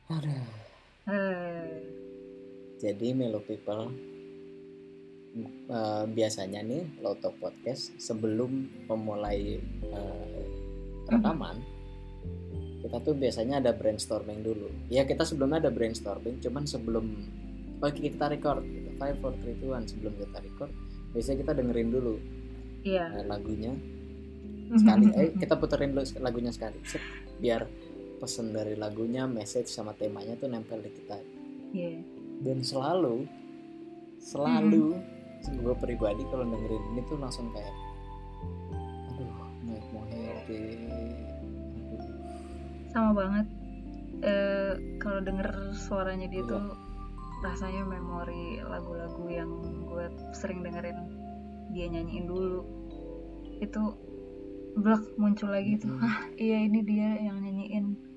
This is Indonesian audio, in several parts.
Aduh. Jadi Melo People, biasanya nih Loto Podcast sebelum memulai rekaman, kita tuh biasanya ada brainstorming dulu. Ya kita sebelumnya ada brainstorming, cuman sebelum kita record, 5, 4, 3, 2, 1 sebelum kita record, biasanya kita dengerin dulu lagunya sekali. Kita puterin dulu lagunya sekali, biar pesan dari lagunya, message sama temanya tuh nempel di kita. Dan selalu gue pribadi kalau dengerin ini tuh langsung kayak aduh Mike Mohede, sama banget. Kalau denger suaranya dia tuh rasanya memori lagu-lagu yang gue sering dengerin dia nyanyiin dulu, itu blak muncul lagi tuh. Iya ini dia yang nyanyiin.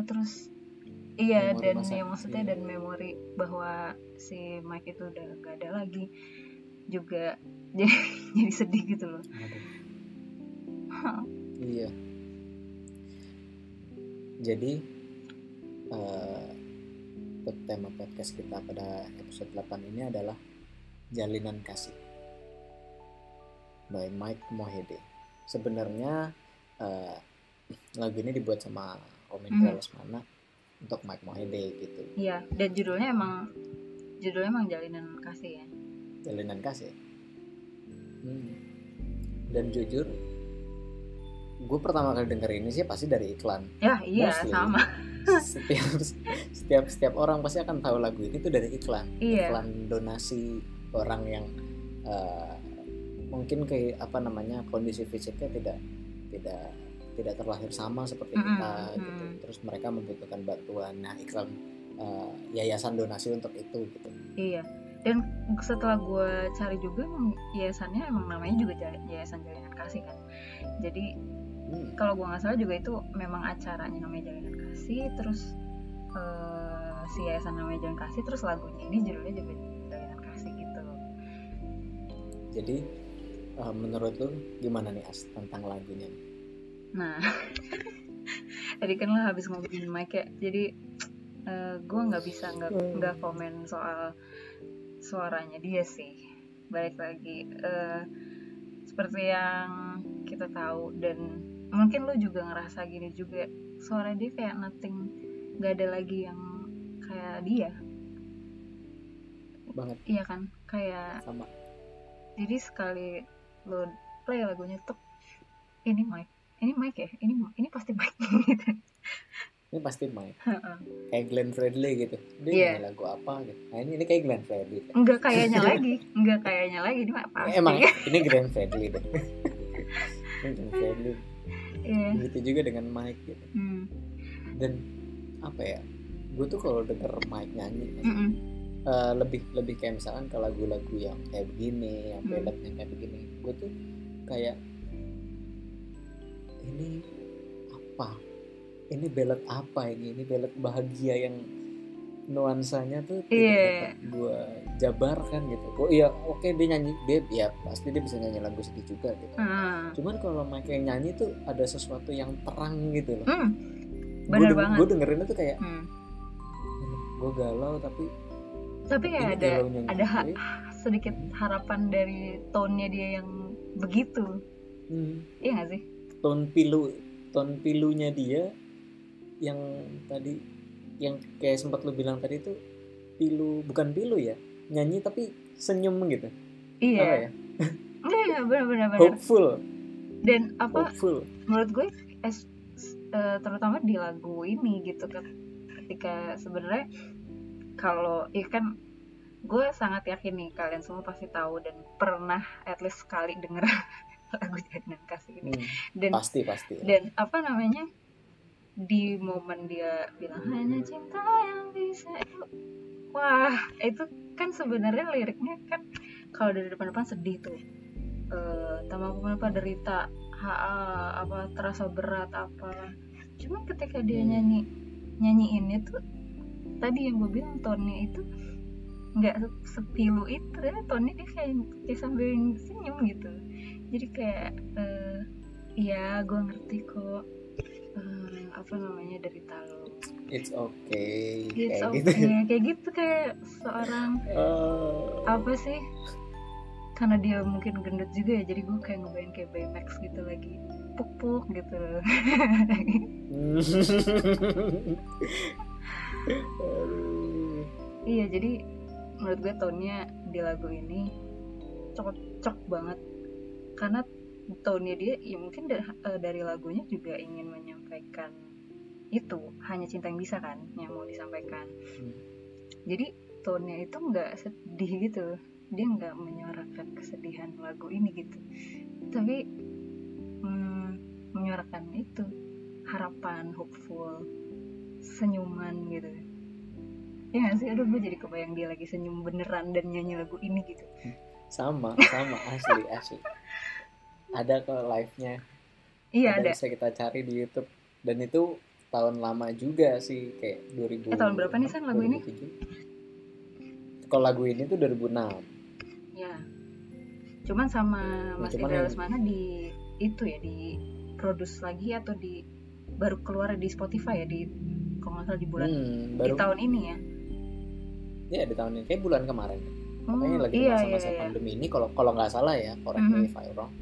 Terus iya, dan ya maksudnya dan memori bahwa si Mike itu udah gak ada lagi juga jadi sedih gitu loh. Iya. Jadi tema podcast kita pada episode 8 ini adalah Jalinan Kasih by Mike Mohede. Sebenarnya lagu ini dibuat sama Om Indra Lesmana untuk Mike Mohede gitu. Iya, dan judulnya emang Jalinan Kasih ya. Jalinan Kasih. Dan jujur, gue pertama kali denger ini sih pasti dari iklan. Ya iya, mostly. Sama. Setiap orang pasti akan tahu lagu ini tuh dari iklan. Iya. Iklan donasi orang yang mungkin kayak kondisi fisiknya tidak terlahir sama seperti kita gitu. Terus mereka membutuhkan bantuan. Nah, iklan yayasan donasi untuk itu gitu. Iya. Dan setelah gue cari juga yayasannya emang namanya juga Yayasan Jalinan Kasih kan. Jadi kalau gue nggak salah juga itu memang acaranya namanya Jalinan Kasih, terus si yayasan namanya Jalinan Kasih, terus lagunya ini judulnya juga Jalinan Kasih gitu. Jadi menurut lu gimana nih As tentang lagunya? Nah, tadi kan lo habis ngomongin Mike ya, jadi gue nggak bisa nggak komen soal suaranya dia sih. Balik lagi seperti yang kita tahu, dan mungkin lo juga ngerasa gini juga, suara dia kayak nothing, nggak ada lagi yang kayak dia banget. Iya kan, kayak sama. Jadi sekali lo play lagunya tuh ini Mike ya, ini pasti Mike gitu. Ini pasti Mike. Kayak Glenn Fredly gitu. Dia nyanyi lagu apa gitu. Nah ini kayak Glenn Fredly. Enggak kayaknya lagi ini apa? Emang ini Glenn Fredly deh. Ini Glenn Fredly. Begitu juga dengan Mike gitu. Dan apa ya? Gue tuh kalau denger Mike nyanyi lebih kayak misalkan ke lagu-lagu yang kayak begini, yang balladnya kayak begini. Gue tuh kayak ini apa? Ini ballad apa ini? Ini ballad bahagia yang nuansanya tuh tidak dapat gue jabarkan gitu. Oh iya, oke, dia nyanyi, dia pasti dia bisa nyanyi lagu sedih juga gitu. Cuman kalau Mike yang nyanyi tuh ada sesuatu yang terang gitu loh. Bener banget. Gue dengerinnya tuh kayak gue galau tapi kayak ada sedikit harapan dari tone-nya dia yang begitu. Iya nggak sih? Tone pilunya dia yang tadi, yang kayak sempat lu bilang tadi tuh bukan pilu ya, nyanyi tapi senyum gitu. Iya. Apa ya? Iya benar. Hopeful. Dan menurut gue terutama di lagu ini gitu kan, ketika sebenarnya kalau kan gue sangat yakin nih kalian semua pasti tahu dan pernah at least sekali denger lagu Jalinan Kasih ini. Dan pasti. Dan di momen dia bilang hanya cinta yang bisa itu, wah itu kan sebenarnya liriknya kan kalau dari depan sedih tuh, tak mampu apa derita, apa terasa berat apa. Cuma ketika dia nyanyiin itu tadi yang gue bilang, tone-nya itu nggak sepilu itu ya, tone-nya dia kayak sambil senyum gitu. Jadi kayak iya gue ngerti kok, apa namanya, derita lo. It's okay. It's Kayak okay. gitu. Kayak gitu, kayak seorang apa sih, karena dia mungkin gendut juga ya, jadi gue kayak ngebayang kayak Baymax gitu lagi puk-puk gitu. Aduh. Iya, jadi menurut gue tone-nya di lagu ini cocok banget, karena tone-nya dia ya mungkin dari lagunya juga ingin menyampaikan itu, hanya cinta yang bisa kan yang mau disampaikan. Jadi tone-nya itu nggak sedih gitu, dia nggak menyuarakan kesedihan lagu ini gitu, tapi menyuarakan itu harapan, hopeful, senyuman gitu. Ya nggak sih, aduh gue jadi kebayang dia lagi senyum beneran dan nyanyi lagu ini gitu. Sama asli ada kok live-nya. Iya ada. Bisa kita cari di YouTube, dan itu tahun lama juga sih, kayak 2000. Tahun berapa nih San lagu 2007. ini? Kalau lagu ini tuh 2006. Ya. Cuman sama Mas Indra Lesmana di itu ya, di produce lagi atau di baru keluar di Spotify ya, di kalau nggak salah di bulan di tahun ini ya. Iya di tahun ini, kayak bulan kemarin. Makanya lagi masa-masa pandemi ini, kalau nggak salah ya, correct me if I'm wrong.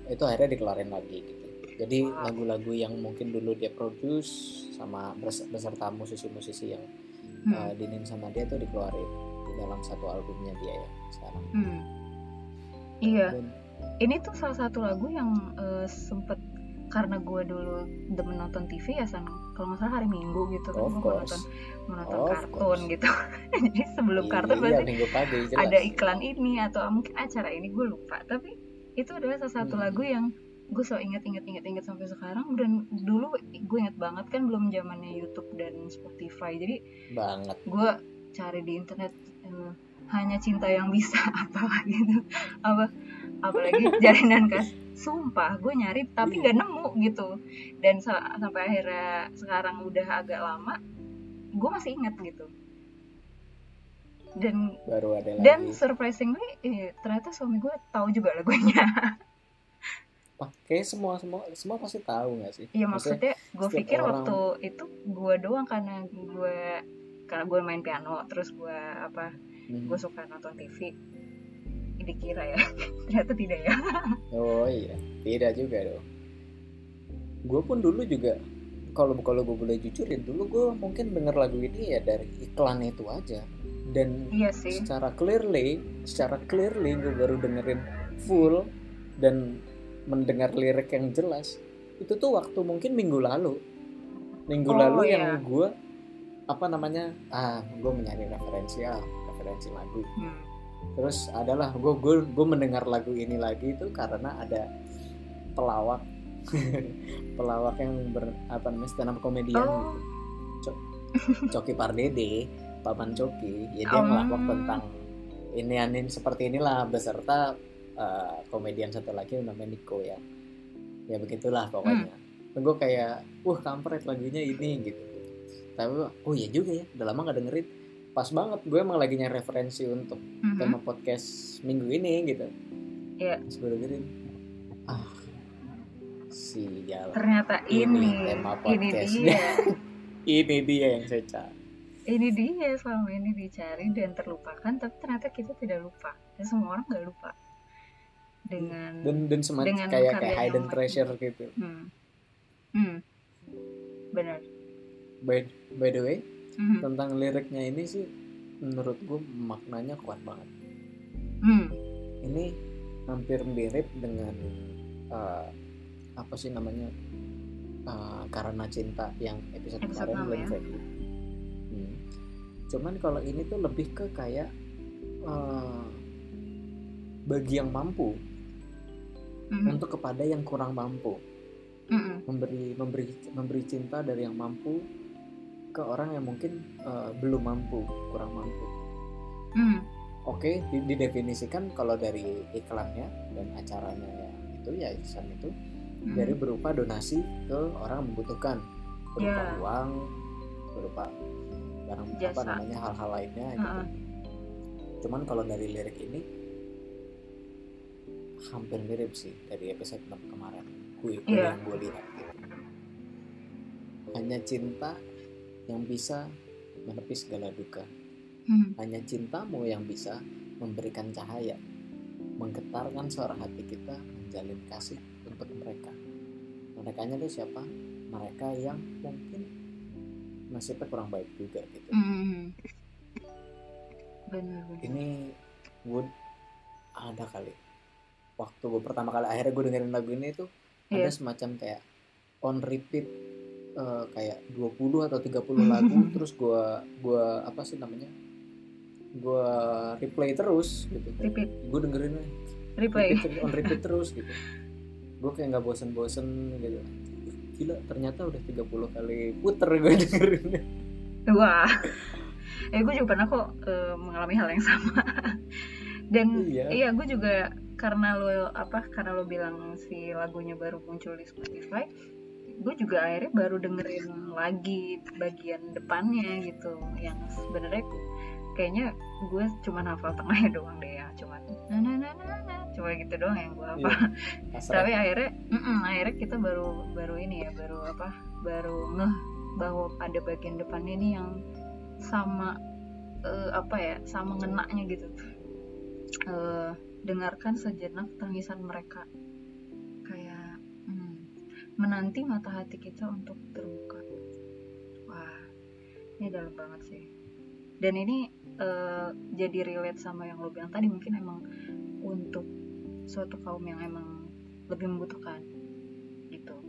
Itu akhirnya dikelarin lagi gitu. Jadi lagu-lagu yang mungkin dulu dia produce sama beserta musisi-musisi yang dinin sama dia tuh dikeluarin di dalam satu albumnya dia ya sekarang. Iya. Ini tuh salah satu lagu yang sempet, karena gue dulu demen nonton TV ya San, kalau nggak salah hari Minggu gitu kan, gue mau nonton kartun gitu. Jadi sebelum kartun pasti ada iklan ini atau mungkin acara ini, gue lupa, tapi itu adalah salah satu lagu yang gue selalu ingat sampai sekarang. Dan dulu gue ingat banget kan belum zamannya YouTube dan Spotify, jadi gue cari di internet hanya cinta yang bisa apa gitu, apalagi jalinan kasih. Sumpah gue nyari tapi nggak nemu gitu, dan sampai akhirnya sekarang udah agak lama gue masih ingat gitu. Dan baru ada lagi. Dan surprisingly ternyata suami gue tahu juga lagunya. Pakai semua pasti tahu nggak sih? Iya, maksudnya gue pikir waktu itu gue doang, karena gue main piano, terus gue gue suka nonton TV, dikira ya. Ternyata tidak ya. Oh iya, tidak juga dong. Gue pun dulu juga, kalau gue boleh jujurin, dulu gue mungkin denger lagu ini ya dari iklan itu aja. Dan iya sih, secara clearly gue baru dengerin full dan mendengar lirik yang jelas itu tuh waktu mungkin minggu lalu yang gue gue mencari referensi lagu. Terus adalah gue mendengar lagu ini lagi itu karena ada pelawak yang stand up komedian gitu. Coki Pardede, Paman Coki, ya dia ngelawak tentang ini seperti inilah, beserta komedian satu lagi namanya Niko ya begitulah pokoknya. Gue kayak kampret lagunya ini gitu. Tapi iya juga ya, udah lama gak dengerin. Pas banget, gue emang lagi nyari referensi untuk tema podcast minggu ini gitu. Iya. Terus gue dengerin, sial. Ternyata ini tema podcastnya. Ini dia yang saya cari. Ini dia selama ini dicari dan terlupakan, tapi ternyata kita tidak lupa. Dan semua orang nggak lupa dengan semacam kayak hidden treasure gitu. Benar. By the way, tentang liriknya ini sih menurut gue maknanya kuat banget. Ini hampir mirip dengan Karena Cinta yang episode kemarin Glenn Fredly. Cuman kalau ini tuh lebih ke kayak bagi yang mampu untuk kepada yang kurang mampu, memberi cinta dari yang mampu ke orang yang mungkin belum mampu, kurang mampu. Oke, didefinisikan kalau dari iklannya dan acaranya ya itu dari berupa donasi ke orang membutuhkan, berupa uang, berupa barang hal-hal lainnya gitu. Cuman kalau dari lirik ini hampir mirip sih dari episode 6 kemarin yang gue lihat gitu. hanya cinta yang bisa menepis segala duka. Hanya cintamu yang bisa memberikan cahaya, menggetarkan suara hati kita, menjalin kasih untuk mereka. Merekanya itu siapa? Mereka yang mungkin nasibnya kurang baik juga gitu. Benar. Ini gue ada kali waktu gue pertama kali akhirnya gue dengerin lagu ini tuh ada semacam kayak on repeat kayak 20 atau 30 lagu terus gue apa sih namanya, gue replay terus gitu. Gue dengerin on repeat terus gitu. Gue kayak nggak bosen-bosen gitu. Gila, ternyata udah 30 kali puter gue dengerin. Wah, gue juga pernah kok mengalami hal yang sama. Dan iya gue juga karena lo bilang si lagunya baru muncul di Spotify, gue juga akhirnya baru dengerin lagi bagian depannya gitu, yang sebenarnya kayaknya gue cuma hafal tengahnya doang deh ya, cuma cuma gitu doang yang gue hafal. Tapi akhirnya kita baru ini ya, baru ngeh bahwa ada bagian depannya ini yang sama sama ngenaknya gitu. Dengarkan sejenak tangisan mereka, kayak menanti mata hati kita untuk terbuka. Wah, ini dalam banget sih. Dan ini jadi relate sama yang lo bilang tadi, mungkin emang untuk suatu kaum yang emang lebih membutuhkan gitu,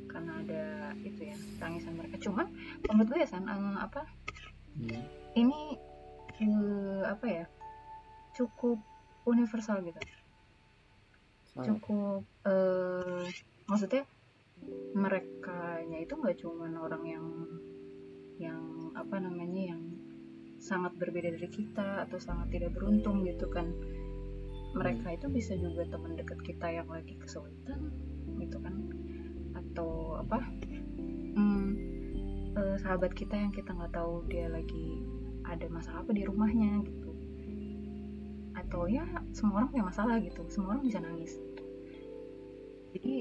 karena ada itu ya tangisan mereka. Cuman menurut gue ya San, ini cukup universal gitu, cukup maksudnya merekanya itu nggak cuma orang yang sangat berbeda dari kita atau sangat tidak beruntung gitu kan. Mereka itu bisa juga teman dekat kita yang lagi kesulitan gitu kan, atau sahabat kita yang kita nggak tahu dia lagi ada masalah apa di rumahnya gitu, atau ya semua orang punya masalah gitu, semua orang bisa nangis gitu. Jadi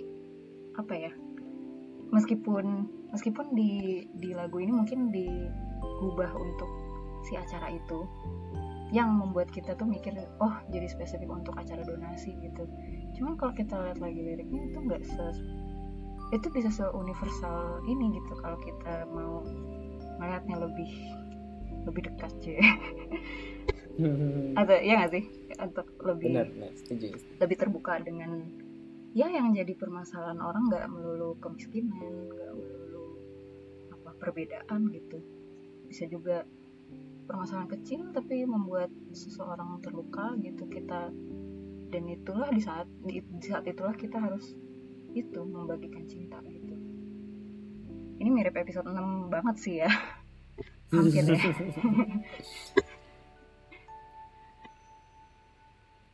meskipun di lagu ini mungkin diubah untuk si acara itu, yang membuat kita tuh mikir jadi spesifik untuk acara donasi gitu. Cuman kalau kita lihat lagi liriknya itu itu bisa se-universal ini gitu kalau kita mau melihatnya lebih dekat sih. Atau ya nggak sih, untuk lebih terbuka dengan ya yang jadi permasalahan orang nggak melulu kemiskinan, nggak melulu perbedaan gitu, bisa juga permasalahan kecil tapi membuat seseorang terluka gitu kita, dan itulah di saat itulah kita harus itu membagikan cinta gitu. Ini mirip episode 6 banget sih ya. Hampir ya.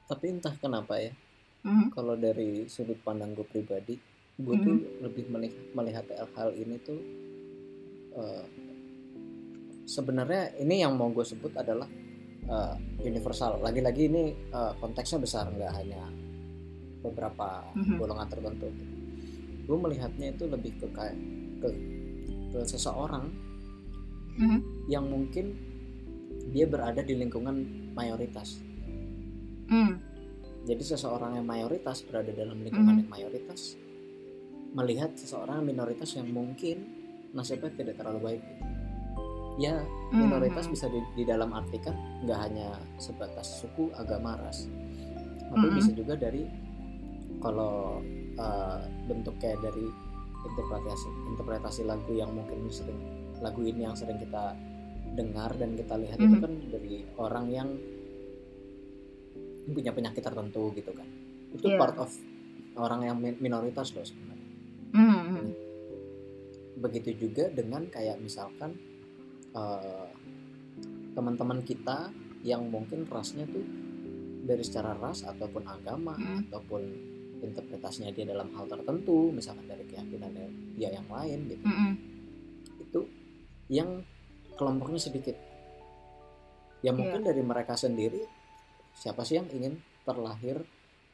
Tapi entah kenapa ya, kalau dari sudut pandang gue pribadi, gue tuh lebih melihat hal ini tuh sebenarnya ini yang mau gue sebut adalah universal. Lagi-lagi ini konteksnya besar, nggak hanya beberapa golongan tertentu. Gue melihatnya itu lebih ke seseorang yang mungkin dia berada di lingkungan mayoritas. Jadi seseorang yang mayoritas berada dalam lingkungan yang mayoritas melihat seseorang minoritas yang mungkin nasibnya tidak terlalu baik gitu. Ya minoritas bisa di dalam artikan nggak hanya sebatas suku, agama, ras, tapi bisa juga dari kalau bentuk kayak dari interpretasi lagu yang mungkin lagu ini yang sering kita dengar dan kita lihat itu kan dari orang yang punya penyakit tertentu gitu kan. Itu part of orang yang minoritas loh sebenarnya. Begitu juga dengan kayak misalkan teman-teman kita yang mungkin rasnya tuh dari secara ras ataupun agama ataupun interpretasinya dia dalam hal tertentu, misalkan dari keyakinan dia yang lain gitu, itu yang kelompoknya sedikit. Ya mungkin dari mereka sendiri, siapa sih yang ingin terlahir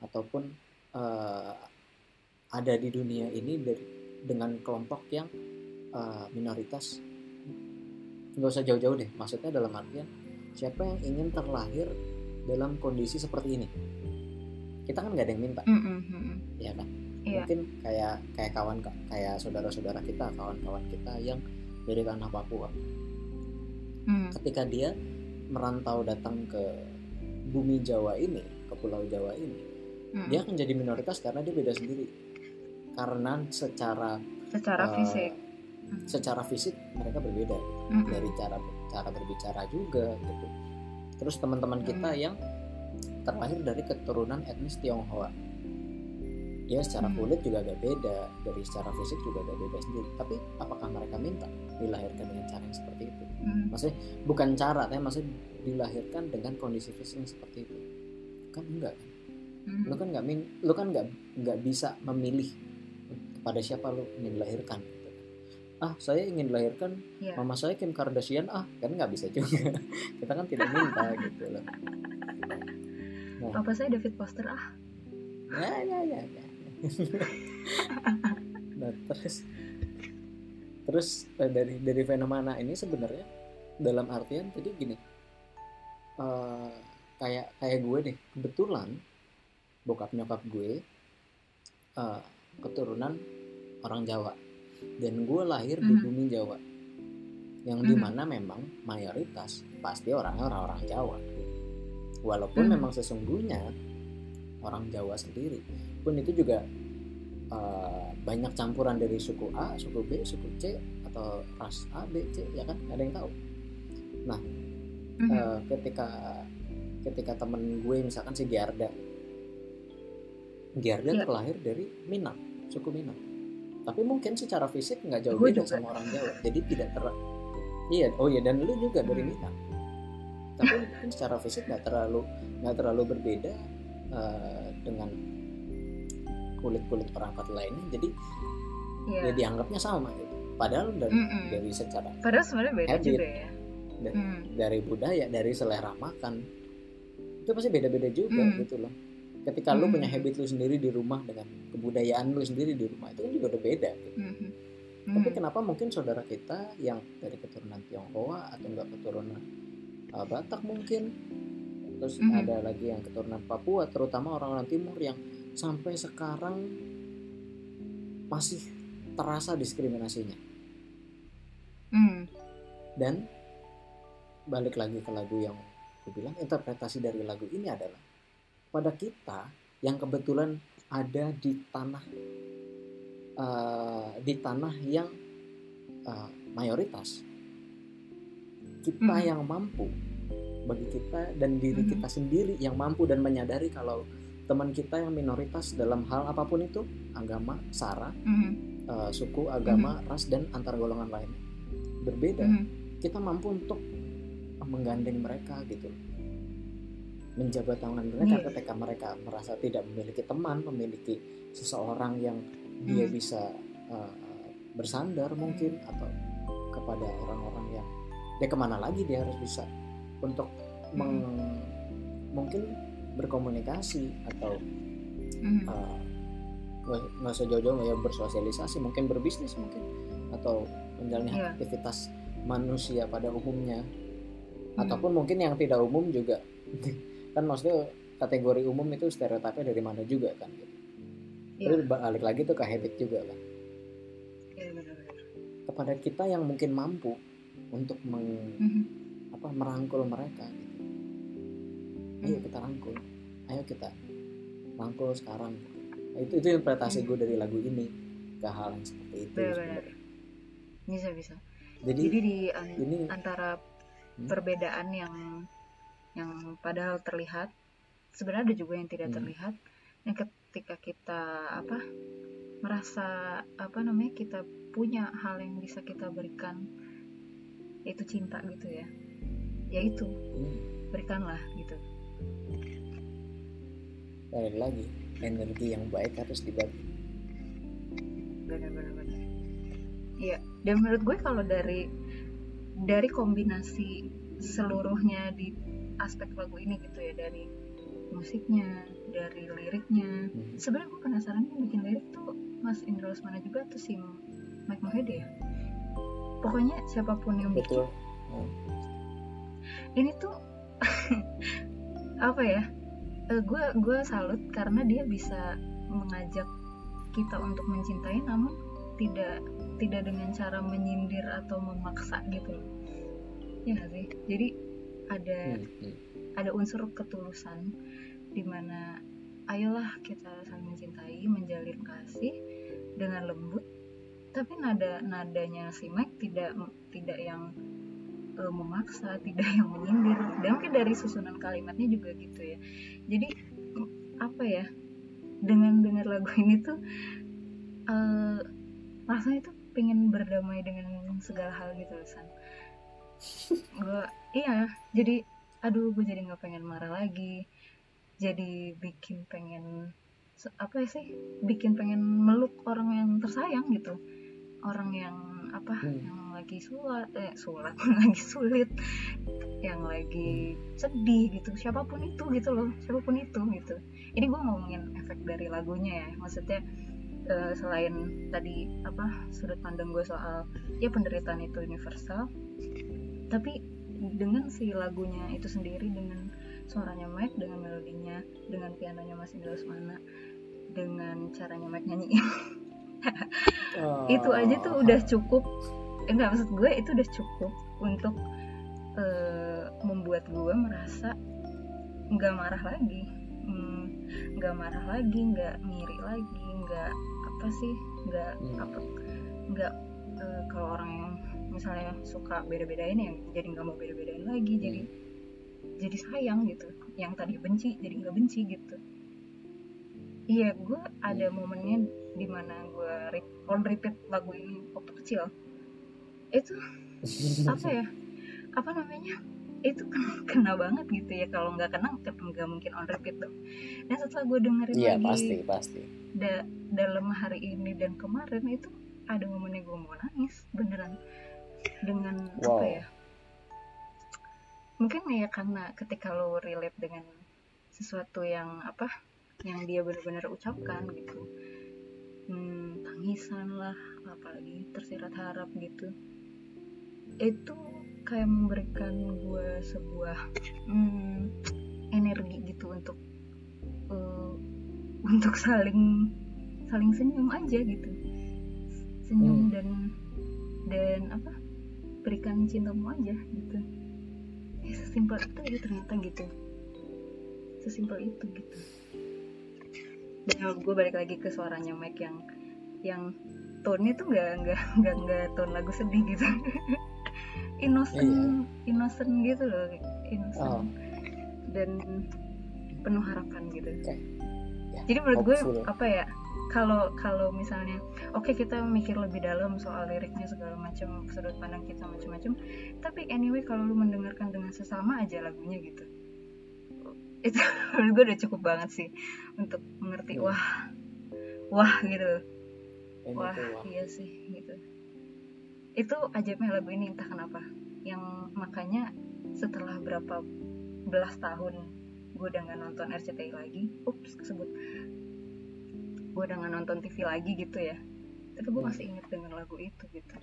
ataupun ada di dunia ini dengan kelompok yang minoritas, nggak usah jauh-jauh deh, maksudnya dalam artian siapa yang ingin terlahir dalam kondisi seperti ini? Kita kan nggak ada yang minta, ya kan? Iya. Mungkin kayak kayak saudara-saudara kita, kawan-kawan kita yang dari tanah Papua, ketika dia merantau datang ke bumi Jawa ini, ke Pulau Jawa ini, dia akan jadi minoritas karena dia beda sendiri. Karena secara fisik, secara fisik mereka berbeda, dari cara berbicara juga gitu. Terus teman-teman kita yang terlahir dari keturunan etnis Tionghoa, dia secara kulit juga agak beda, dari secara fisik juga agak beda sendiri. Tapi apakah mereka minta dilahirkan dengan cara yang seperti itu? Maksudnya bukan cara, tapi maksudnya dilahirkan dengan kondisi fisik yang seperti itu? Kan enggak kan? Lu kan nggak bisa memilih kepada siapa lu ingin dilahirkan gitu. Saya ingin dilahirkan mama saya Kim Kardashian, kan nggak bisa juga. Kita kan tidak minta gitu loh. Papa saya David Foster ya. Nah, terus dari fenomena ini sebenarnya dalam artian jadi gini, kayak gue deh, kebetulan bokap nyokap gue keturunan orang Jawa dan gue lahir di bumi Jawa yang dimana memang mayoritas pasti orang Jawa, walaupun memang sesungguhnya orang Jawa sendiri pun itu juga banyak campuran dari suku A, suku B, suku C, atau ras A, B, C, ya kan, nggak ada yang tahu. Nah, ketika temen gue misalkan si Giarda terlahir dari Minang, suku Minang, tapi mungkin secara fisik nggak jauh beda sama orang Jawa, jadi tidak dan lu juga dari Minang, tapi mungkin secara fisik nggak terlalu berbeda dengan kulit orang lainnya, jadi ya dianggapnya sama gitu. Padahal dari secara sebenarnya beda habit, juga ya. Dari budaya, dari selera makan itu pasti beda-beda juga gitu loh. Ketika lu punya habit lu sendiri di rumah dengan kebudayaan lu sendiri di rumah, itu kan juga udah beda gitu. Tapi kenapa mungkin saudara kita yang dari keturunan Tionghoa atau enggak keturunan Batak mungkin, terus ada lagi yang keturunan Papua, terutama orang-orang timur yang sampai sekarang masih terasa diskriminasinya. Dan balik lagi ke lagu yang gue bilang, interpretasi dari lagu ini adalah pada kita yang kebetulan ada di tanah yang mayoritas, kita yang mampu, bagi kita dan diri kita sendiri yang mampu dan menyadari kalau teman kita yang minoritas dalam hal apapun itu, agama, sara, suku, agama, ras, dan antar golongan lain berbeda, kita mampu untuk menggandeng mereka gitu, menjabat tangan mereka ketika mereka merasa tidak memiliki teman, memiliki seseorang yang dia bisa bersandar mungkin, atau kepada orang-orang yang dia kemana lagi dia harus bisa untuk mungkin berkomunikasi atau nggak usah jauh-jauh ya, bersosialisasi, mungkin berbisnis mungkin, atau menjalani aktivitas manusia pada umumnya, ataupun mungkin yang tidak umum juga. Kan maksudnya kategori umum itu stereotipnya dari mana juga kan gitu. Terus balik lagi tuh ke habit juga kan. Kepada kita yang mungkin mampu untuk merangkul mereka gitu. Ayo kita rangkul sekarang. Itu interpretasi gue dari lagu ini ke hal yang seperti itu. Bisa. Jadi di antara perbedaan yang padahal terlihat, sebenarnya ada juga yang tidak terlihat, yang ketika kita merasa kita punya hal yang bisa kita berikan, yaitu cinta gitu ya, yaitu berikanlah gitu. Balik lagi, energi yang baik harus dibagi. Benar. Iya, dan menurut gue kalau dari kombinasi seluruhnya di aspek lagu ini gitu ya, dari musiknya, dari liriknya, sebenarnya gue penasaran yang bikin lirik tuh Mas Indra Lesmana juga tuh si Mike Mohede ya? pokoknya siapapun yang bikin betul. ini tuh apa ya, gue salut karena dia bisa mengajak kita untuk mencintai namun tidak dengan cara menyindir atau memaksa gitu loh. Ya nggak sih? Jadi ada unsur ketulusan di mana ayolah kita saling mencintai, menjalin kasih dengan lembut, tapi nadanya si Mike tidak yang memaksa, tidak yang menyindir. Dan mungkin dari susunan kalimatnya juga gitu ya. Jadi apa ya, dengan dengar lagu ini tuh rasanya tuh pengen berdamai dengan segala hal gitu San. Jadi gue jadi nggak pengen marah lagi, jadi bikin pengen bikin pengen meluk orang yang tersayang gitu, orang yang yang lagi lagi sulit, yang lagi sedih gitu, siapapun itu gitu. Ini gue ngomongin efek dari lagunya ya, maksudnya selain tadi sudut pandang gue soal ya penderitaan itu universal, tapi dengan si lagunya itu sendiri, dengan suaranya Mike, dengan melodinya, dengan pianonya Mas Indra Lesmana, dengan caranya Mike nyanyiin itu aja tuh udah cukup. Maksud gue itu udah cukup untuk membuat gue merasa nggak marah lagi, nggak ngiri lagi, nggak kalau orang yang misalnya suka beda-bedain yang jadi nggak mau beda-bedain lagi, jadi sayang gitu, yang tadi benci jadi nggak benci gitu. Iya, gue ada momennya dimana gue on repeat lagu ini waktu kecil. Itu itu kena banget gitu ya. Kalau nggak kena nggak mungkin on repeat dong. Dan setelah gue dengerin lagi pasti dalam hari ini dan kemarin, itu ada momennya gue mau nangis beneran. Dengan mungkin ya karena ketika lo relate dengan sesuatu yang yang dia benar-benar ucapkan gitu, tangisan lah, apalagi tersirat harap gitu, itu kayak memberikan gue sebuah energi gitu untuk saling senyum aja gitu, senyum dan berikan cintamu aja gitu. Sesimpel itu ya ternyata gitu, sesimpel itu gitu. Dan gue balik lagi ke suaranya Mike yang tone-nya tuh nggak tone lagu sedih gitu. innocent gitu loh, innocent dan penuh harapan gitu. Jadi menurut gue kalau misalnya kita mikir lebih dalam soal liriknya segala macam, sudut pandang kita macam-macam, tapi anyway kalau lu mendengarkan dengan sesama aja lagunya gitu, itu menurut gue udah cukup banget sih untuk mengerti wah gitu, iya sih gitu. Itu ajaibnya lagu ini, entah kenapa, yang makanya setelah berapa belas tahun gue udah nggak nonton RCTI lagi, gue udah nggak nonton TV lagi gitu ya, tapi gue masih inget dengan lagu itu gitu.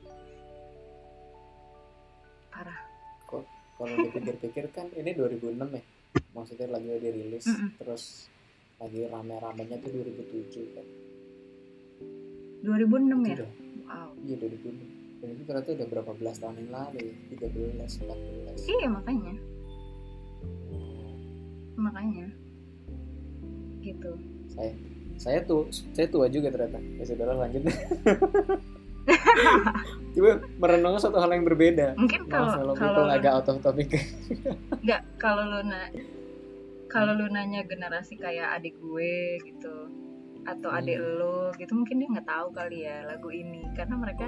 Parah. Kalau dipikir-pikir kan ini 2006 ya, maksudnya lagunya dirilis, terus lagi rame-ramenya tuh 2007 kan. 2006 ya? Wow. Iya 2006. Dan itu ternyata udah berapa belas tahun yang lalu ya, 13, 14. Iya makanya gitu. Saya tua juga ternyata. Ya sudah, lanjut. Coba merenung suatu hal yang berbeda. Mungkin kalau agak out of topic. Enggak, kalau lu nanya generasi kayak adik gue gitu atau adik lo gitu, mungkin dia nggak tahu kali ya lagu ini karena mereka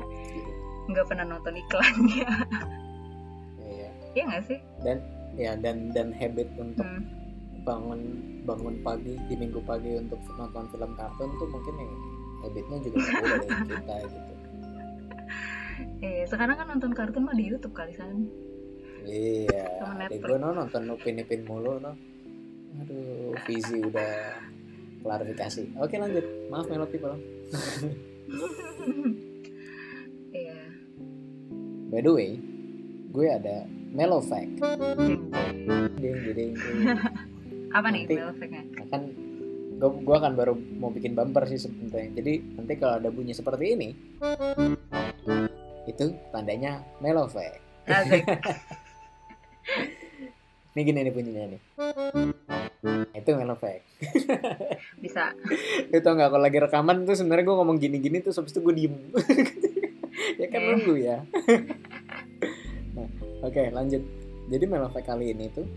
nggak pernah nonton iklannya. Iya nggak sih? Dan habit untuk bangun pagi di minggu pagi untuk nonton film kartun tuh mungkin habitnya juga berbeda dari kita gitu. Sekarang kan nonton kartun mah di YouTube kali San. Iya. Gue nonton Upin Ipin mulu no. Aduh, Fizi udah klarifikasi. Oke lanjut. Maaf Melody, Bang. Iya. By the way, gue ada mellow fact. Ding. Apa nih Nanti mellow fact-nya? akan gue akan baru mau bikin bumper sih sebenarnya. Jadi nanti kalau ada bunyi seperti ini, itu tandanya mellow fact. Asik. Ini gini nih bunyinya nih. Itu mellow fact. Bisa. Lu tau gak kalau lagi rekaman tuh sebenarnya gue ngomong gini-gini tuh habis itu gue diem. Ya kan nunggu ya. Nah, oke, lanjut. Jadi mellow fact kali ini tuh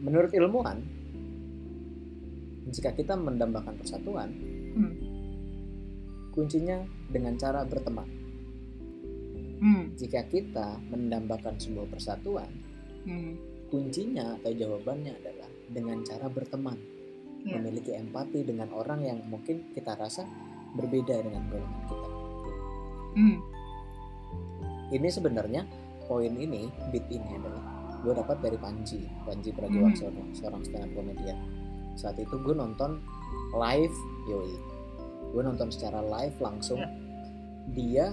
menurut ilmuwan, jika kita mendambakan persatuan, kuncinya dengan cara berteman. Jika kita mendambakan sebuah persatuan, kuncinya atau jawabannya adalah dengan cara berteman, memiliki empati dengan orang yang mungkin kita rasa berbeda dengan golongan kita. Ini sebenarnya poin ini, beat ini adalah gue dapat dari Panji Pragiwaksono, seorang stand up comedian. Saat itu gue nonton live, gue nonton secara live langsung. Dia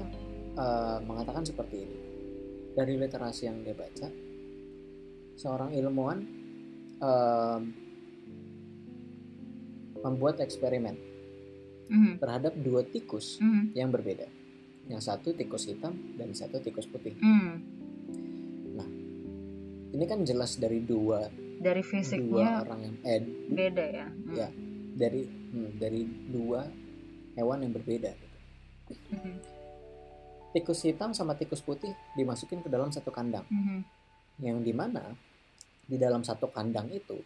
mengatakan seperti ini, dari literasi yang dia baca, seorang ilmuwan membuat eksperimen terhadap 2 tikus yang berbeda. Yang satu tikus hitam dan satu tikus putih. Nah, ini kan jelas dari dari fisiknya orang yang beda ya. Ya, dari 2 hewan yang berbeda gitu. Tikus hitam sama tikus putih dimasukin ke dalam satu kandang. Yang dimana di dalam satu kandang itu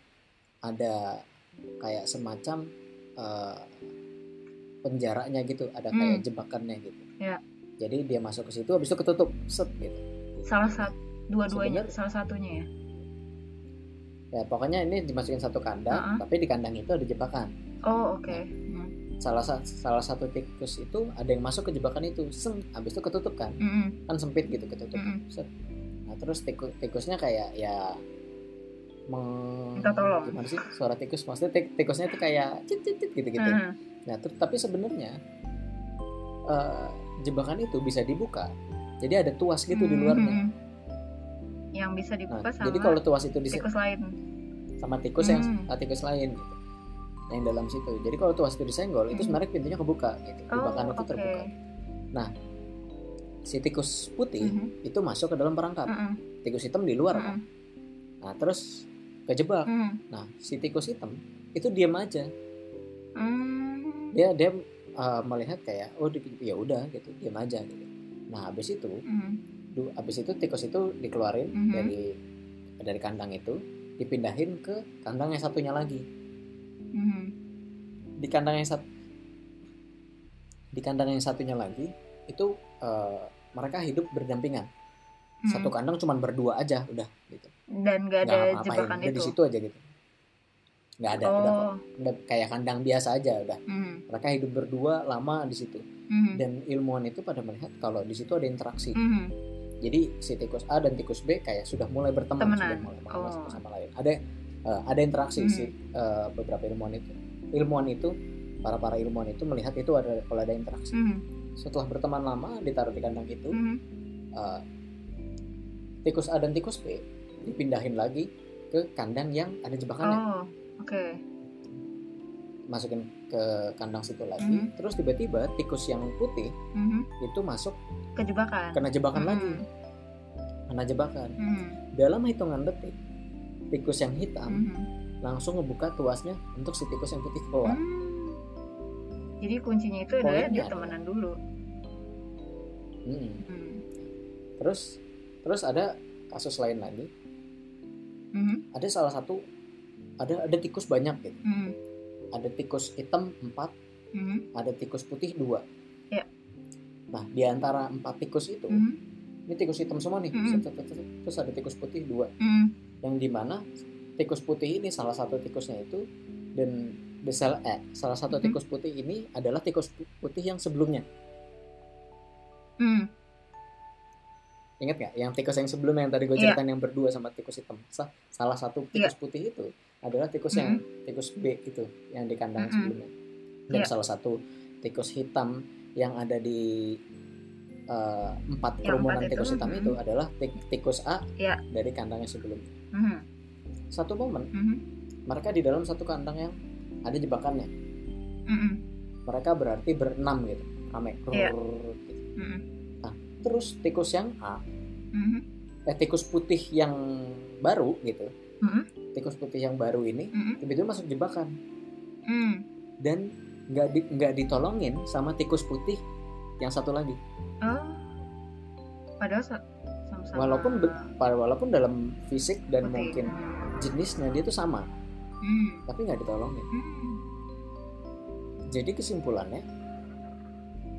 ada kayak semacam penjaranya gitu, ada kayak jebakannya gitu. Jadi dia masuk ke situ, habis itu ketutup, set gitu. Dua-duanya, salah satunya ya. Ya pokoknya ini dimasukin satu kandang, tapi di kandang itu ada jebakan. Oh oke. Salah satu tikus itu ada yang masuk ke jebakan itu, habis itu ketutup kan, kan sempit gitu ketutup. Nah terus tikusnya kayak ya minta tolong. Gimana sih suara tikus? Maksudnya tikusnya itu kayak cit gitu. Nah tapi sebenarnya jebakan itu bisa dibuka, jadi ada tuas gitu di luarnya. Yang bisa dibuka sama jadi kalau tuas itu tikus lain, sama tikus yang tikus lain gitu, yang dalam situ. Jadi kalau tuas itu disenggol, itu sebenarnya pintunya kebuka gitu, jebakan itu terbuka. Nah si tikus putih itu masuk ke dalam perangkap, tikus hitam di luar kan. Nah terus kejebak. Nah si tikus hitam itu diam aja. Dia melihat kayak ya udah gitu, diam aja gitu. Nah habis itu tikus itu dikeluarin dari kandang itu, dipindahin ke kandang yang satunya lagi. Di kandang yang satunya lagi itu mereka hidup berdampingan. Satu kandang cuma berdua aja udah gitu. Dan nggak ada jebakan itu. Di situ aja gitu. Nggak ada, udah kayak kandang biasa aja udah. Mereka hidup berdua lama di situ. Dan ilmuwan itu pada melihat kalau di situ ada interaksi. Jadi si tikus A dan tikus B kayak sudah mulai berteman, sudah mulai mengenal satu sama lain. Ada interaksi si beberapa ilmuwan itu para ilmuwan itu melihat itu ada kalau ada interaksi. Setelah berteman lama ditaruh di kandang itu, tikus A dan tikus B dipindahin lagi ke kandang yang ada jebakannya. Masukin ke kandang situ lagi, terus tiba-tiba tikus yang putih itu masuk ke jebakan, kena jebakan lagi, dalam hitungan detik tikus yang hitam langsung ngebuka tuasnya untuk si tikus yang putih keluar. Jadi kuncinya itu adalah dia temenan dulu. Terus ada kasus lain lagi. Ada salah satu ada tikus banyak gitu. Ada tikus hitam 4, ada tikus putih 2. Nah di antara 4 tikus itu, ini tikus hitam semua nih. Terus ada tikus putih 2, yang dimana tikus putih ini salah satu tikusnya itu, dan salah satu tikus putih ini adalah tikus putih yang sebelumnya. Ingat gak? Yang tikus yang sebelumnya yang tadi gue ceritain yang berdua sama tikus hitam. Salah satu tikus putih itu adalah tikus yang tikus B itu yang di kandang sebelumnya. Dan salah satu tikus hitam yang ada di 4 Yang kerumunan 4 itu, tikus hitam itu adalah tikus A Ya. dari kandangnya sebelumnya. Mhm. Satu momen Mhm. mereka di dalam satu kandang yang ada jebakannya. Mhm. Mereka berarti berenam gitu, rame. Iya. Gitu. Mhm. Nah, terus tikus yang A, Mhm. tikus putih yang baru gitu, Mhm. tikus putih yang baru ini Mhm. tiba-tiba masuk jebakan Mhm. dan nggak ditolongin sama tikus putih yang satu lagi. Oh, padahal sama-sama Walaupun dalam fisik dan putih. mungkin jenisnya dia tuh sama, tapi nggak ditolongin. Jadi kesimpulannya,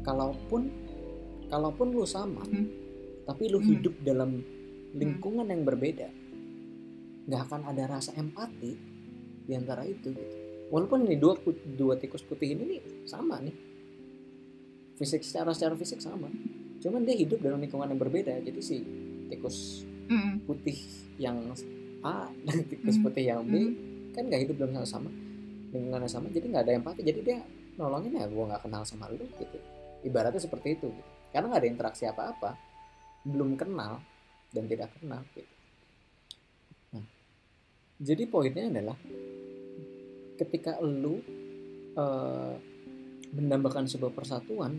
kalaupun lu sama, tapi lu hidup dalam lingkungan yang berbeda, nggak akan ada rasa empati di antara itu gitu. Walaupun ini dua tikus putih ini nih sama nih, secara fisik sama, cuman dia hidup dalam lingkungan yang berbeda. Jadi si tikus putih yang A dan tikus putih yang B kan nggak hidup dalam sama lingkungan yang sama, jadi nggak ada empati. Jadi dia nolongin, ya gue nggak kenal sama lu gitu, ibaratnya seperti itu gitu. Karena nggak ada interaksi apa-apa, belum kenal dan tidak kenal gitu. Nah, jadi poinnya adalah ketika lu mendambakan sebuah persatuan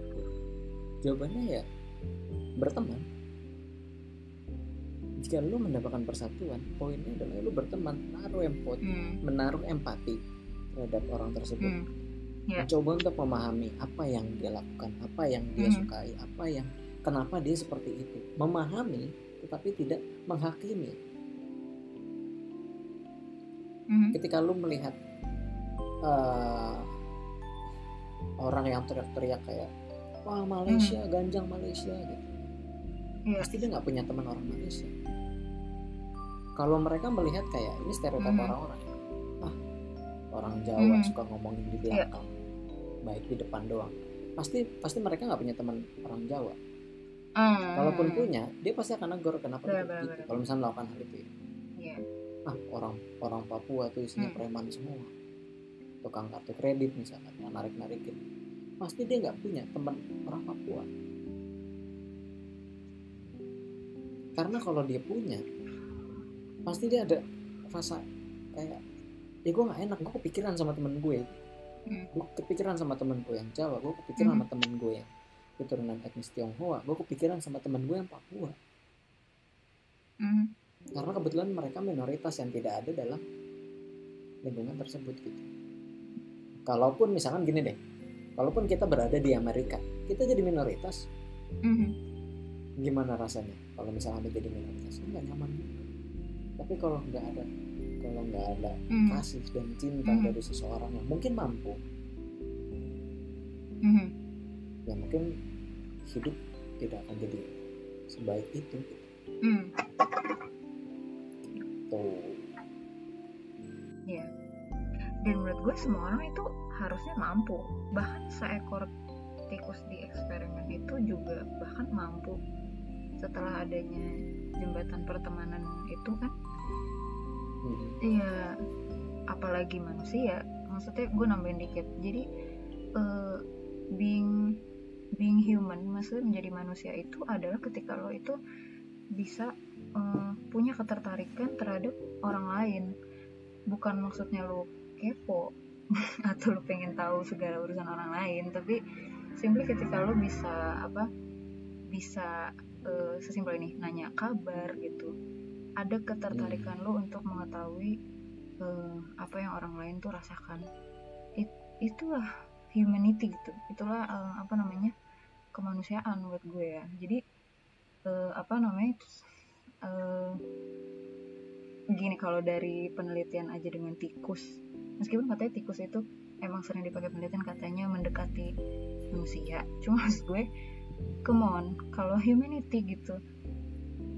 gitu, jawabannya ya berteman. Jika lu mendapatkan persatuan, poinnya adalah lu berteman, menaruh empati terhadap orang tersebut, mencoba untuk memahami apa yang dia lakukan, apa yang dia sukai, kenapa dia seperti itu. Memahami tetapi tidak menghakimi. Ketika lu melihat orang yang teriak-teriak kayak wah Malaysia, ganjang Malaysia gitu, pasti dia nggak punya teman orang Malaysia. Kalau mereka melihat kayak ini stereotip orang-orang, orang Jawa suka ngomongin di belakang, baik di depan doang, pasti mereka nggak punya teman orang Jawa. Kalaupun punya, dia pasti akan negor kenapa gitu. Kalau misalnya melakukan hal itu ya. Orang Papua tuh isinya preman semua, tukang kartu kredit misalkan, narik-narikin, pasti dia nggak punya teman orang Papua. Karena kalau dia punya, pasti dia ada rasa kayak ya gue nggak enak, gue kepikiran sama temen gue, gue kepikiran sama temen gue yang Jawa, gue kepikiran sama temen gue yang keturunan etnis Tionghoa, gue kepikiran sama temen gue yang Papua. Karena kebetulan mereka minoritas yang tidak ada dalam lingkungan tersebut gitu. Kalaupun misalkan gini deh, kalaupun kita berada di Amerika, kita jadi minoritas, gimana rasanya? Kalau misalnya jadi minoritas, nggak nyaman juga. Tapi kalau nggak ada kasih dan cinta dari seseorang yang mungkin mampu, ya mungkin hidup tidak akan jadi sebaik itu. Ya. Dan menurut gue semua orang itu harusnya mampu. Bahkan seekor tikus di eksperimen itu juga bahkan mampu setelah adanya jembatan pertemanan itu kan. Iya, apalagi manusia. Maksudnya gue nambahin dikit. Jadi being human, maksudnya menjadi manusia itu adalah ketika lo itu bisa punya ketertarikan terhadap orang lain. Bukan maksudnya lo kepo atau lo pengen tahu segala urusan orang lain, tapi simply ketika lo bisa sesimpel ini, nanya kabar gitu, ada ketertarikan lo untuk mengetahui apa yang orang lain tuh rasakan. Itulah humanity gitu, itulah kemanusiaan buat gue ya. Jadi gini, kalau dari penelitian aja dengan tikus, meskipun katanya tikus itu emang sering dipakai penelitian katanya mendekati manusia, cuma maksud gue come on, kalau humanity gitu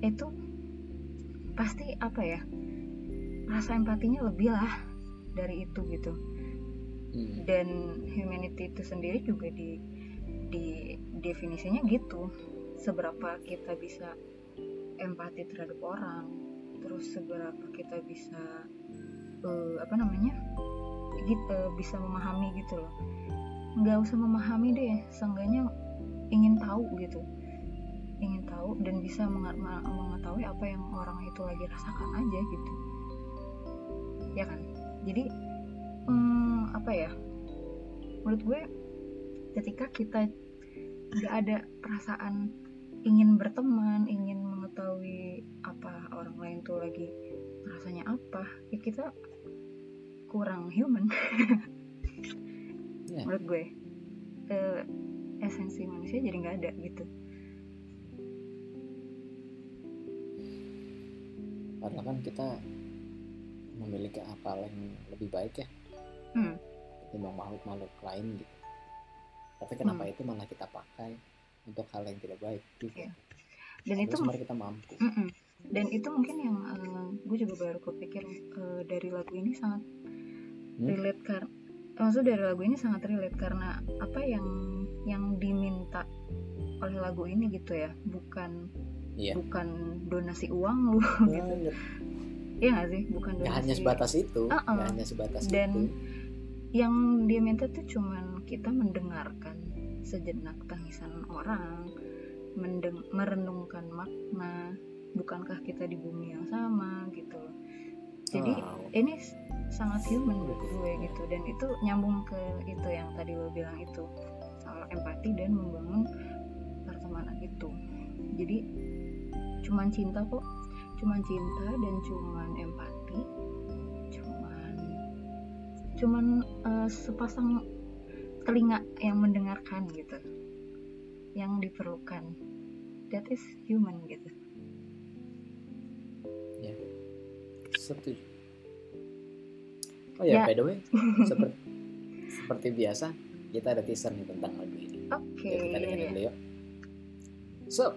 itu pasti rasa empatinya lebih lah dari itu gitu. Dan humanity itu sendiri juga di definisinya gitu, seberapa kita bisa empati terhadap orang, terus seberapa kita bisa bisa memahami gitu loh. nggak usah memahami deh, seenggaknya ingin tahu gitu, ingin tahu dan bisa mengetahui apa yang orang itu lagi rasakan aja gitu, ya kan. Jadi apa ya, menurut gue ketika kita nggak ada perasaan ingin berteman, ingin mengetahui apa orang lain tuh lagi rasanya apa, ya kita kurang human. Yeah. Menurut gue esensi manusia jadi nggak ada gitu. Padahal kan kita memiliki akal yang lebih baik ya ketimbang makhluk-makhluk lain gitu. Tapi kenapa itu malah kita pakai untuk hal yang tidak baik gitu. Yeah. Dan itu sebenarnya kita mampu. Dan itu mungkin yang gue juga baru kepikir dari lagu ini sangat relate maksudnya dari lagu ini sangat relate karena apa yang diminta oleh lagu ini gitu ya, bukan donasi uang lu gitu. Iya nggak sih, bukan donasi. Nggak hanya sebatas itu, nggak hanya sebatas dan itu. Yang dia minta tuh cuman kita mendengarkan sejenak tangisan orang, merenungkan makna, bukankah kita di bumi yang sama gitu. Jadi ini sangat human menurut gue gitu, dan itu nyambung ke itu yang tadi lo bilang itu soal empati dan membangun pertemanan itu. Jadi cuman cinta kok, cuman cinta dan cuman empati, cuman sepasang telinga yang mendengarkan gitu, yang diperlukan. That is human gitu. Ya, setuju. Oh ya, by the way, seperti biasa kita ada teaser nih tentang lagu ini. Oke. Kita dengerin dulu yuk. So,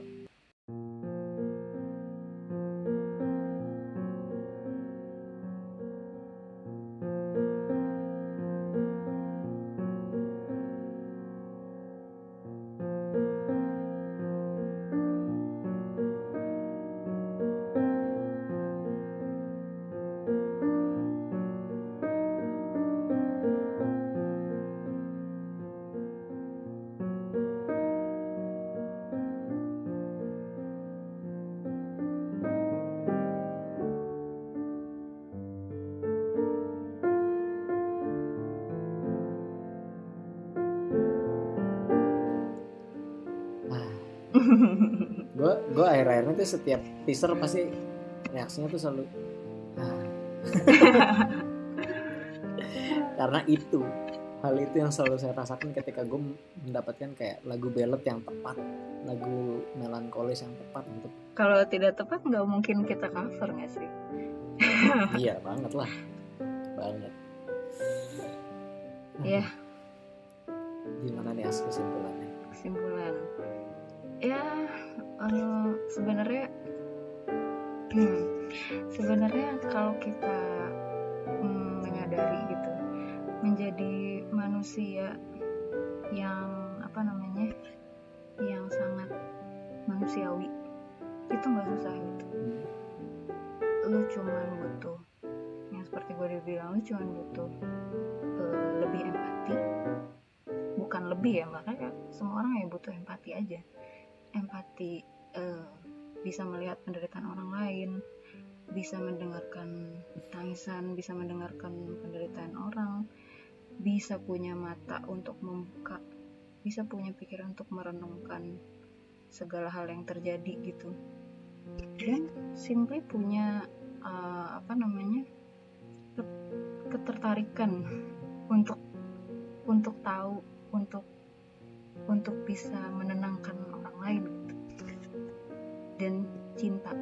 gue akhir-akhirnya tuh setiap teaser pasti reaksinya tuh selalu karena itu hal itu yang selalu saya rasakan ketika gue mendapatkan kayak lagu ballad yang tepat, lagu melankolis yang tepat untuk. Kalau tidak tepat nggak mungkin kita cover nggak sih? Iya banget lah, banget. Ya. Gimana nih As kesimpulannya? Kesimpulan, ya sebenarnya kalau kita menyadari gitu, menjadi manusia yang yang sangat manusiawi itu nggak susah gitu. Lu cuman butuh yang seperti gue udah bilang, lu cuman butuh lebih empati, bukan lebih ya, makanya semua orang ya butuh empati aja. Empati, bisa melihat penderitaan orang lain, bisa mendengarkan tangisan, bisa mendengarkan penderitaan orang, bisa punya mata untuk membuka, bisa punya pikiran untuk merenungkan segala hal yang terjadi gitu, dan simply punya ketertarikan untuk tahu, untuk bisa menenangkan orang lain gitu. Dan cinta,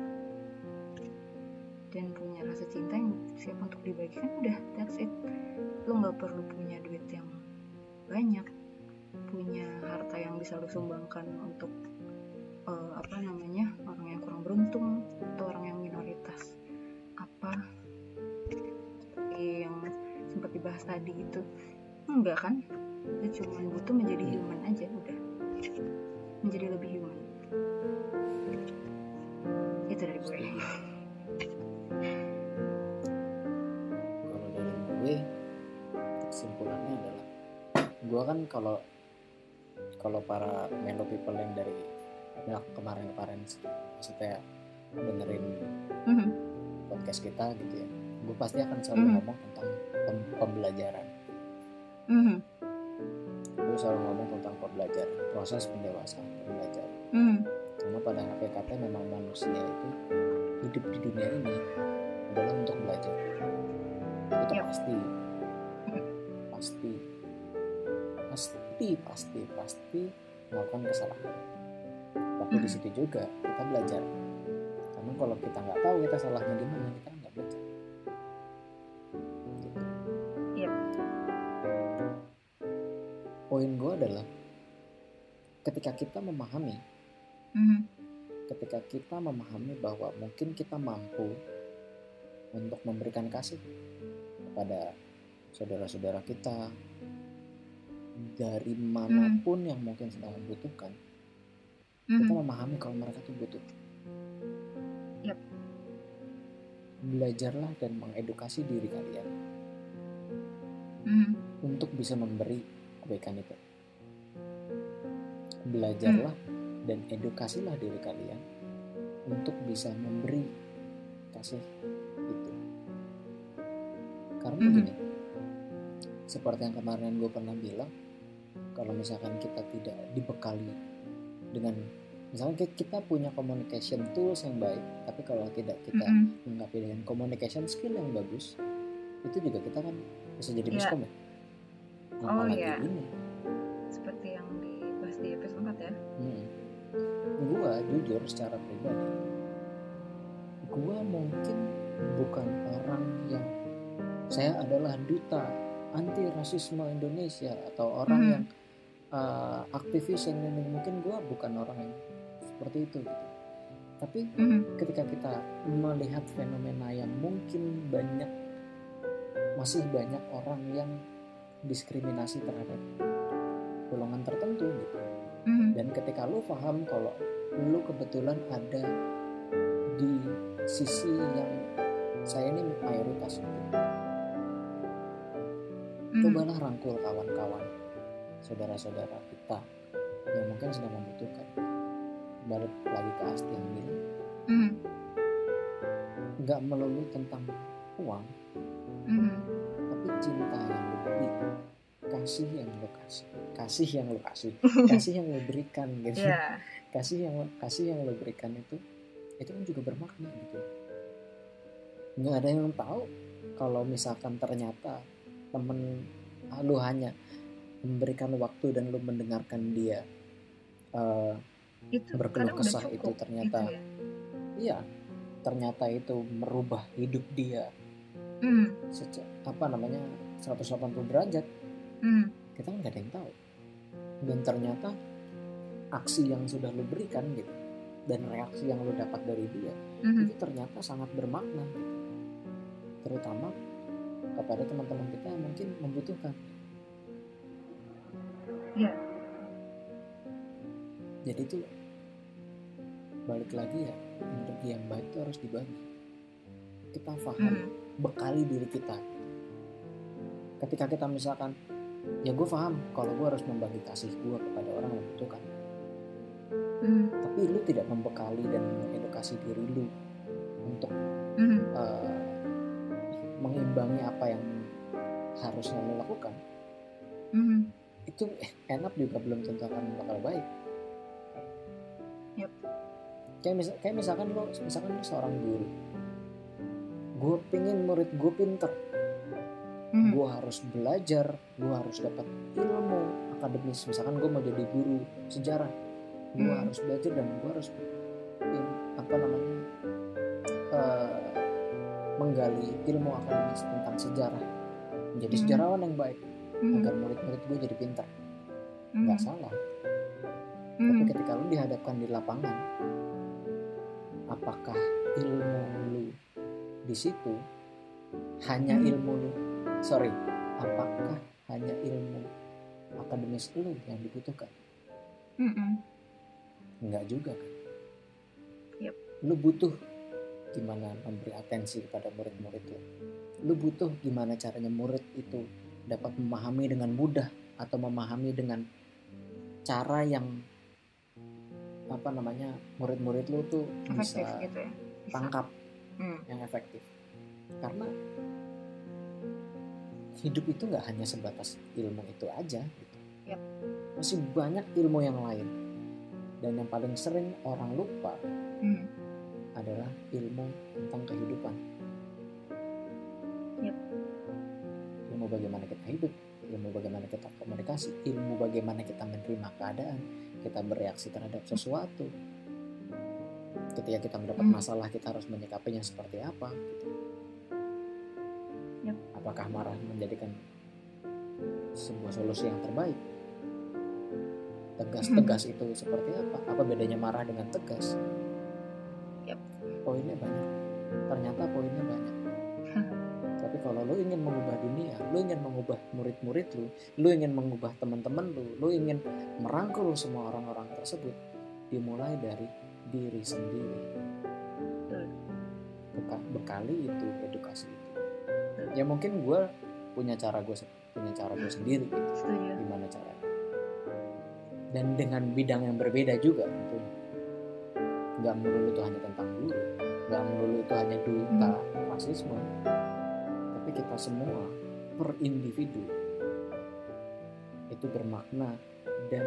dan punya rasa cinta yang siap untuk dibagikan, udah, that's it. Lo nggak perlu punya duit yang banyak, punya harta yang bisa lo sumbangkan untuk orang yang kurang beruntung atau orang yang minoritas, seperti yang sempat dibahas tadi itu. Enggak kan, itu cuma butuh menjadi human aja, udah, menjadi lebih human. Itu dari gue. Kalau dari gue, kesimpulannya adalah gue kan kalau para Melo people yang dari kemarin maksudnya dengerin Mhm. podcast kita gitu ya, gue pasti akan selalu Mhm. ngomong tentang pembelajaran. Mhm. Gue selalu ngomong tentang pembelajaran, proses pendewasaan pembelajaran. Mhm. Karena pada hakikatnya memang manusia itu hidup di dunia ini adalah untuk belajar. Itu Yap. pasti melakukan kesalahan. Tapi di situ juga kita belajar. Karena kalau kita nggak tahu kita salahnya di mana, kita nggak belajar. Gitu. Yap. Poin gue adalah ketika kita memahami bahwa mungkin kita mampu untuk memberikan kasih kepada saudara-saudara kita dari manapun yang mungkin sedang membutuhkan, kita memahami kalau mereka tuh butuh. Yep. Belajarlah dan mengedukasi diri kalian untuk bisa memberi kebaikan itu. Belajarlah dan edukasilah diri kalian untuk bisa memberi kasih itu. Karena begini, seperti yang kemarin gue pernah bilang, kalau misalkan kita tidak dibekali dengan, misalkan kita punya communication tools yang baik, tapi kalau tidak kita menggapai dengan communication skill yang bagus, itu juga kita kan bisa jadi miskom ya. Apalagi ini seperti yang dibahas di episode 4 ya. Gue jujur secara pribadi, gue mungkin bukan orang yang saya adalah duta anti rasisme Indonesia atau orang yang aktivis yang ini, mungkin gue bukan orang yang seperti itu gitu. Tapi ketika kita melihat fenomena yang mungkin masih banyak orang yang diskriminasi terhadap golongan tertentu gitu, dan ketika lu paham kalau lu kebetulan ada di sisi yang saya ini mayoritas gitu, cobalah rangkul kawan-kawan, saudara-saudara kita yang mungkin sedang membutuhkan. Balik lagi ke Asti yang bilang, nggak melulu tentang uang, tapi cinta yang lu beri, kasih yang lu berikan gitu. kasih yang lu berikan itu kan juga bermakna gitu. Nggak ada yang tahu kalau misalkan ternyata temen lu hanya memberikan waktu dan lu mendengarkan dia berkeluh kesah itu ternyata gitu ya? Iya, ternyata itu merubah hidup dia 180 derajat. Kita kan gak ada yang tahu. Dan ternyata aksi yang sudah lu berikan gitu dan reaksi yang lu dapat dari dia itu ternyata sangat bermakna gitu. Terutama kepada teman-teman kita yang mungkin membutuhkan. Yeah. Jadi itu balik lagi ya, energi yang baik itu harus dibagi. Kita paham, bekali diri kita. Ketika kita misalkan, ya gue paham kalau gue harus membagi kasih gue kepada orang yang membutuhkan. Tapi lu tidak membekali dan mengedukasi diri lu untuk mengimbangi apa yang harusnya lu lakukan. Itu enak juga belum tentu akan bakal baik. Yep. Kayak misalkan lu seorang guru, gue pingin murid gue pinter, gue harus belajar, gue harus dapat ilmu akademis. Misalkan gue mau jadi guru sejarah, gue harus belajar dan gue harus menggali ilmu akademis tentang sejarah, menjadi sejarawan yang baik agar murid-murid gue jadi pintar. Nggak salah. Tapi ketika lu dihadapkan di lapangan, apakah ilmu lu di situ hanya apakah hanya ilmu akademis lu yang dibutuhkan? Enggak juga kan? Yep. Lu butuh gimana memberi atensi kepada murid-murid lu. Lu butuh gimana caranya murid itu dapat memahami dengan mudah atau memahami dengan cara yang murid-murid lu tuh Efektif bisa gitu ya. Bisa. tangkap, yang efektif. Karena hidup itu nggak hanya sebatas ilmu itu aja gitu. Yap. Masih banyak ilmu yang lain, dan yang paling sering orang lupa adalah ilmu tentang kehidupan. Yap. Ilmu bagaimana kita hidup, ilmu bagaimana kita komunikasi, ilmu bagaimana kita menerima keadaan, kita bereaksi terhadap sesuatu. Ketika kita mendapat masalah, kita harus menyikapinya seperti apa gitu. Yep. Apakah marah menjadikan sebuah solusi yang terbaik? Tegas itu seperti apa? Apa bedanya marah dengan tegas? Yep. Poinnya banyak. Ternyata poinnya banyak. Tapi kalau lu ingin mengubah dunia, lu ingin mengubah murid-murid lu ingin mengubah teman-teman lu ingin merangkul semua orang-orang tersebut, dimulai dari diri sendiri. Bekali itu edukasi itu. Ya mungkin gue punya cara gue sendiri gitu. Gimana caranya? Dan dengan bidang yang berbeda juga tentunya. Gak melulu itu hanya tentang guru, gak melulu itu hanya duta rasisme, tapi kita semua per individu itu bermakna dan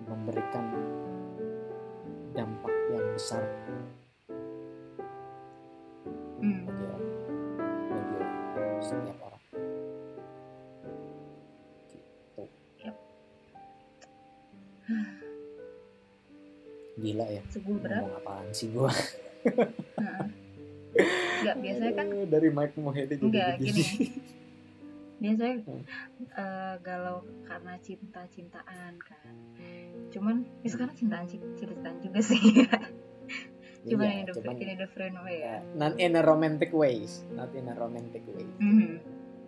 memberikan dampak yang besar bagi setiap orang gitu. Gila ya, ngomong apaan sih gua. Enggak, biasanya kan dari Mike Mohede jadi gini. Biasanya galau karena cinta-cintaan kan. Cuman sekarang cintaan juga sih. Cuman in a different way ya. Not in a romantic ways.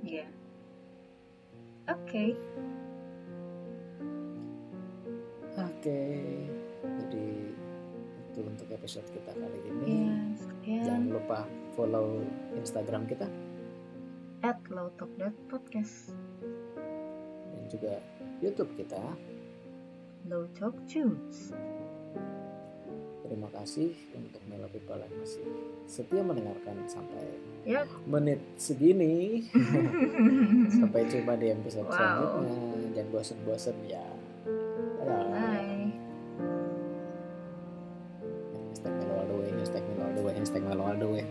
Yeah. Oke. Jadi itu untuk episode kita kali ini. Yes. Jangan lupa follow Instagram kita @lowtalk.podcast dan juga YouTube kita Low Talk Tunes. Terima kasih untuk Mela People yang masih setia mendengarkan sampai menit segini. Sampai jumpa di episode selanjutnya. Jangan bosan-bosan ya. Bye. Hashtag Melo all the way.